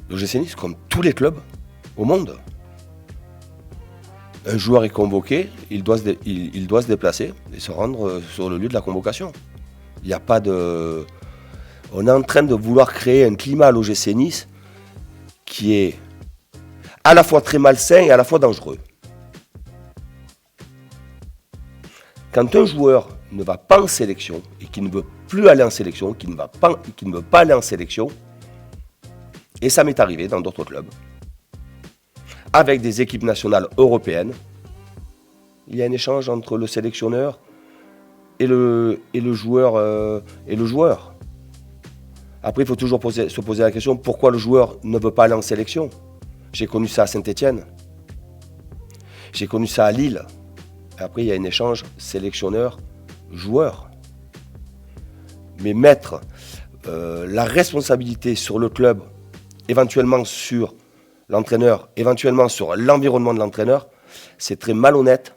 L'OGC Nice, comme tous les clubs au monde. Un joueur est convoqué, il doit se déplacer et se rendre sur le lieu de la convocation. Il n'y a pas de... On est en train de vouloir créer un climat à l'OGC Nice qui est à la fois très malsain et à la fois dangereux. Quand un joueur ne va pas en sélection et qui ne veut plus aller en sélection, qui ne veut pas aller en sélection, et ça m'est arrivé dans d'autres clubs, avec des équipes nationales européennes, il y a un échange entre le sélectionneur et le joueur. Après, il faut toujours se poser la question, pourquoi le joueur ne veut pas aller en sélection? J'ai connu ça à Saint-Étienne. J'ai connu ça à Lille. Après, il y a un échange sélectionneur-joueur. Mais mettre la responsabilité sur le club, éventuellement sur l'entraîneur, éventuellement sur l'environnement de l'entraîneur, c'est très malhonnête,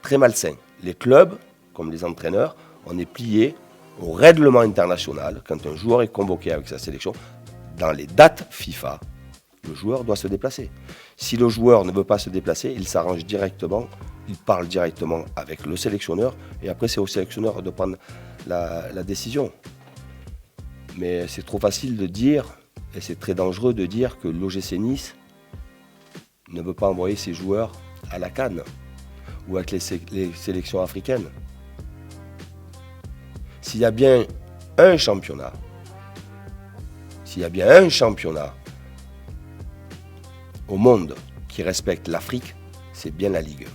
très malsain. Les clubs, comme les entraîneurs, on est pliés au règlement international. Quand un joueur est convoqué avec sa sélection, dans les dates FIFA, le joueur doit se déplacer. Si le joueur ne veut pas se déplacer, il s'arrange directement, il parle directement avec le sélectionneur, et après c'est au sélectionneur de prendre la décision. Mais c'est trop facile de dire, et c'est très dangereux de dire que l'OGC Nice ne veut pas envoyer ses joueurs à la CAN ou avec les sélections africaines. S'il y a bien un championnat, au monde qui respecte l'Afrique, c'est bien la Ligue.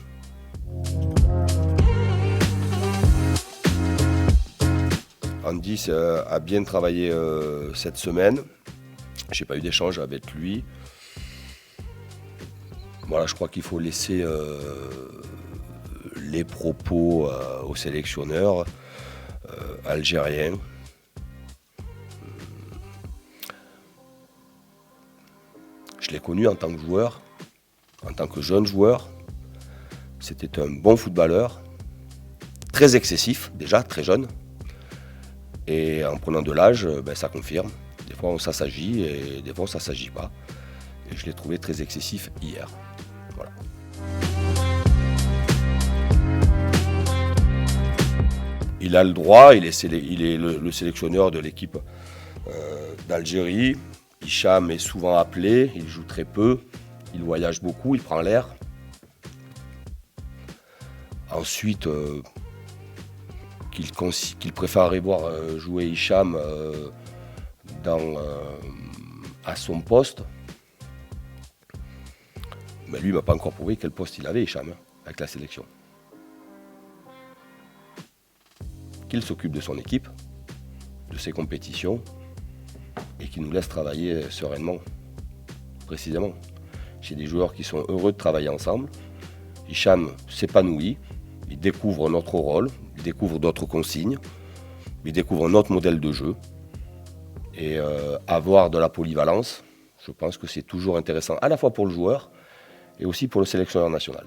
Andy a bien travaillé cette semaine. Je n'ai pas eu d'échange avec lui. Voilà, je crois qu'il faut laisser les propos au sélectionneur algérien. Je l'ai connu en tant que joueur, en tant que jeune joueur. C'était un bon footballeur, très excessif, déjà très jeune. Et en prenant de l'âge, ça confirme. Des fois on s'assagit et des fois on ne s'assagit pas. Et je l'ai trouvé très excessif hier. Voilà. Il a le droit, il est le sélectionneur de l'équipe d'Algérie. Hicham est souvent appelé, il joue très peu, il voyage beaucoup, il prend l'air. Ensuite, qu'il préférerait voir jouer Hicham à son poste. Mais lui, il ne m'a pas encore prouvé quel poste il avait, Hicham, avec la sélection. Qu'il s'occupe de son équipe, de ses compétitions, et qu'il nous laisse travailler sereinement, précisément. J'ai des joueurs qui sont heureux de travailler ensemble. Hicham s'épanouit, il découvre notre rôle, il découvre d'autres consignes, il découvre notre modèle de jeu. Et avoir de la polyvalence, je pense que c'est toujours intéressant, à la fois pour le joueur et aussi pour le sélectionneur national.